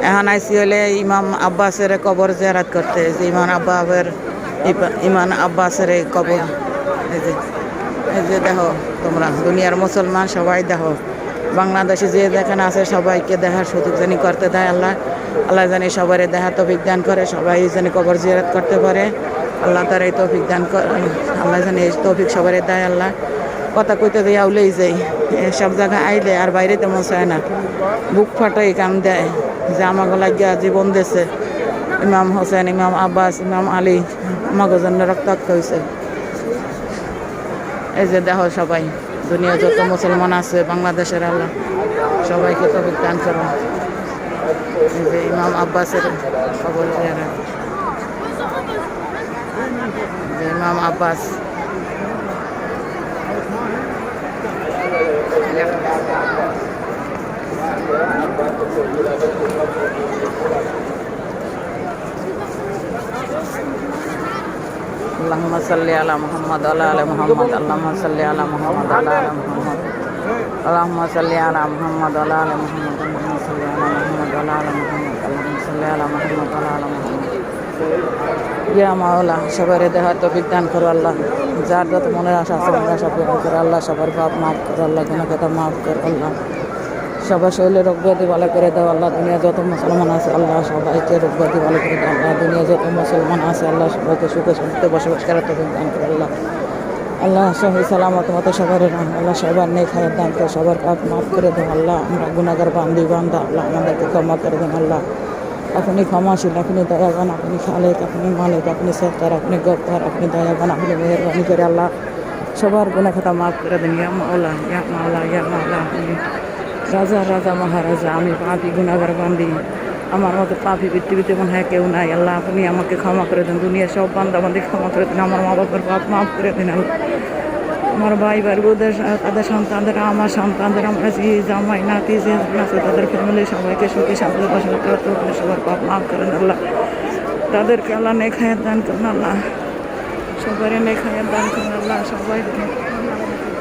এখন আইসি হলে ইমাম আব্বাসের কবর জিয়ারত করতে, যে ইমাম আব্বাসের কবর। এই যে দেখো তোমরা দুনিয়ার মুসলমান সবাই দেখো, বাংলাদেশে যে যেখানে আছে সবাইকে দেখার সুযোগ জানি করতে দেয় আল্লাহ। আল্লাহ জানি সবাই দেখা তৌফিক দান করে, সবাই জানি কবর জিয়ারত করতে পারে। আল্লাহ তার এই তৌফিক দান করে, আল্লাহ জানি এই তৌফিক সবাই দেয় আল্লাহ। কথা কইতে দিয়ে আউলেই যাই, সব জায়গায় আইলে আর বাইরে তেমন চায় না, বুক ফাটাই কান দেয় যে আমাকে লাগিয়া জীবন দিয়েছে ইমাম হোসেন, ইমাম আব্বাস, ইমাম আলী, আমাকে জন্য রক্তাক্ত হয়েছে। এই যে দেখো সবাই দুনিয়া যত মুসলমান আছে বাংলাদেশের, আল্লাহ সবাইকে তৌফিক দান করো। এই যে ইমাম আব্বাসের খবর জিয়ারত, যে ইমাম আব্বাস। اللهم صل على محمد وعلى ال محمد اللهم صل على محمد وعلى ال محمد اللهم صل على محمد وعلى ال محمد اللهم صل على محمد وعلى ال محمد اللهم صل على محمد وعلى ال محمد ইয়া মাওলা সবার দেহার তৌফিক দান করো আল্লাহ, যার যত মনের আশা আছে মনের আশা পূরণ করো আল্লাহ, সবার পাপ মাফ করো আল্লাহ, গুনাহ কথা মাফ করো আল্লাহ, সবার শরীরে রোগ ব্যাধি ভালো করে দাও আল্লাহ। দুনিয়া যত মুসলমান আছে আল্লাহ সবাইকে রোগ ব্যাধি ভালো করে দাও আল্লাহ। দুনিয়া যত মুসলমান আছে আল্লাহ সবাইকে সুখে শান্তিতে বসবাস করার তৌফিক দান করো আল্লাহ। আল্লাহ সহি সালামত মতো সবার আল্লাহ সবার নেক হায়াত দান করে, সবার পাপ মাফ করে দাও আল্লাহ। আমরা গুনাহগার বান্দি বান্দা আল্লাহ, আমাদেরকে ক্ষমা করে দেন আল্লাহ। আপনি ক্ষমাশীল, আপনি দয়াবান, আপনি খালেক, আপনি মালিক, আপনি সত্তার, আপনি গফফার, আপনি দয়াবান, আপনি মেহেরবানি করে আল্লাহ সবার গুনাহ খাতা মাফ করে দেন। ইয়া মাওলা, ইয়া মাওলা, ইয়া মাওলা, আপনি রাজা রাজা মহারাজা, আমি পাপী গুনাহগার বান্দি, আমার মতো পাপী পৃথিবীতে মনে হয় কেউ নাই আল্লাহ। আপনি আমাকে ক্ষমা করে দেন, দুনিয়ার সব বান্দা বান্দি ক্ষমা করে দেন, আমার মা বাবার পাপ মাফ করে দেন আল্লাহ। আমার ভাই বোনদের, তাদের সন্তানদের, আমার সন্তানদের, আমরা যে জামাই নাতি যে আছে তাদের ফ্যামিলি সবাইকে সুখী শান্তি বসবাস করতে হবে, সবার পাপ মাফ করেন আল্লাহ। তাদেরকে আল্লাহ নেক হায়াত দান করেন আল্লাহ, সবাই নেক হায়াত দান করেন আল্লাহ, সবাইকে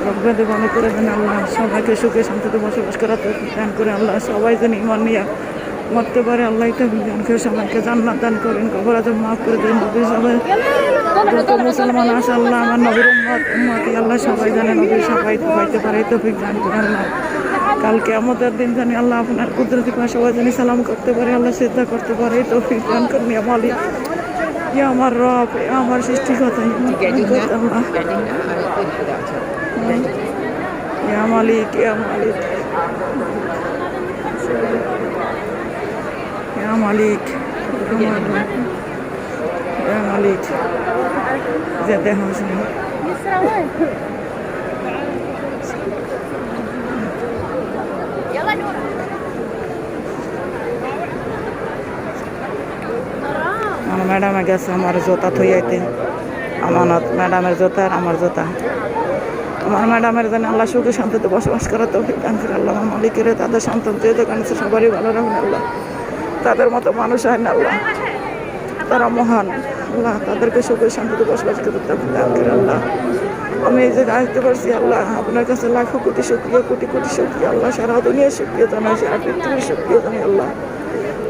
রোগ ব্যাধি ভালো করে দেন আল্লাহ, সবাইকে সুখে শান্তিতে বসবাস করার তৌফিক দান করে আল্লাহ। সবাই যেন ঈমান নিয়ে মরতে পারে আল্লাহ, তৌফিক দান করে সবাইকে জান্নাত দান করেন, কবর আযাব মাফ করে দেন। সবাই যত মুসলমান আছে আল্লাহ আমার নবীর উম্মতি আল্লাহ সবাই জানে নবীর সবাই পাইতে পারে, তৌফিক দান করেন আল্লাহ। কাল কিয়ামতের দিন জানি আল্লাহ আপনার কুদরতি পাশে সবাই জানি সালাম করতে পারে আল্লাহ, সিজদা করতে পারে, তৌফিক দান করেন। ইয়া মালিক, ইয়া আমার রব, আমার সৃষ্টিকর্তা আল্লাহ, ইয়া মালিক, ইয়া মালিক, ইয়া মালিক, ইয়া মালিক, যেতে হবে আমার ম্যাডামে গেছে আমার জুতা থইয়াইতে, আমানত ম্যাডামের জুতা আর আমার জুতা। আমার ম্যাডামের জন্য আল্লাহ সুখে শান্তিতে বসবাস করার তৌফিক দান করে আল্লাহ। আমার মালিকের তাদের সন্তান যে দোকান আছে সবারই ভালো রাখুন আল্লাহ, তাদের মতো মানুষ হয় না আল্লাহ, তারা মহান আল্লাহ, তাদেরকে সুখে শান্তিতে বসবাস করতে তৌফিক দান করে আল্লাহ। আমি এই জায়গায় আসতে পারছি আল্লাহ, আপনার কাছে লাখো কোটি শুকরিয়া, কোটি কোটি শুকরিয়া আল্লাহ, সারা দুনিয়ার শুকরিয়া জানাই, সারা পৃথিবীর শুকরিয়া জানাই আল্লাহ।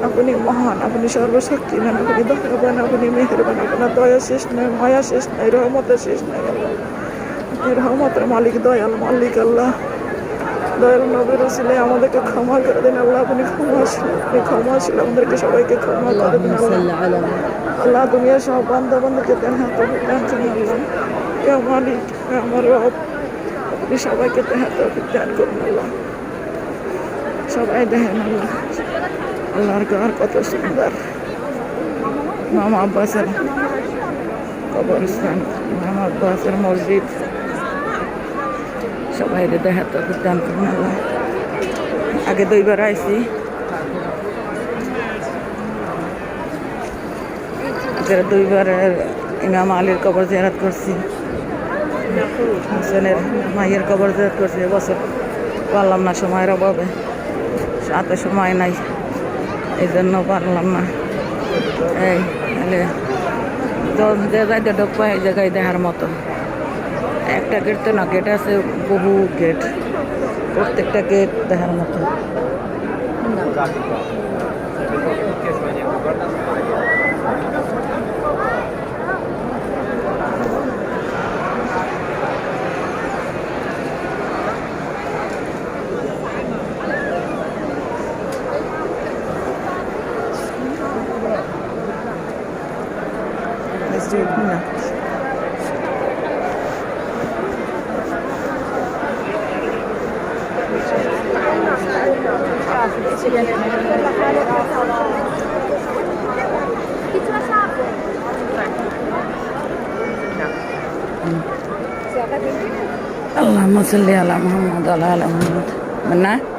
আপনি মহান, আপনি সর্বশক্তিমান, আপনি দয়াবান, আপনি মেহেরবান, আপনার দয়া শেষ নয়, মায়া শেষ নয়, রহমতের শেষ নয় আল্লাহ। আপনি রহমতের মালিক, দয়াল মালিক আল্লাহ। দয়াল নবী রাসূল আমাদেরকে ক্ষমা করে দেন আল্লাহ, আপনি ক্ষমাশীল, আপনি ক্ষমাশীল, আমাদেরকে সবাইকে ক্ষমা করে দেন আল্লাহ। আল্লাহ দুনিয়ার সব বান্দা বান্দাকে দেন হাত দান করুন আল্লাহ। ইয়া মালিক, ইয়া আমার রব, আপনি সবাইকে দেন হাত দান করুন আল্লাহ। সবাই দেখেন আল্লাহ আল্লাহর ঘর কত সুন্দর, ইমাম আব্বাসের কবরস্থান, ইমাম আব্বাসের মসজিদ, সবাই দেখা তো দান করুন আল্লাহ। আগে দুইবার আইছি, দুইবার ইমাম আলীর কবর জিয়ারত করছি, হোসেনের মায়ের কবর জিয়ারত করছি। এবছর পারলাম না সময়ের অভাবে, সাথে সময় নাই, এই জন্য পারলাম না। এই যে যাইতে ঢোক পায় এই জায়গায় দেখার মতো, একটা গেট তো না, গেট আছে বহু গেট, প্রত্যেকটা গেট দেখার মতো। Let's do it now. اللهم صل على محمد وعلى ال محمد.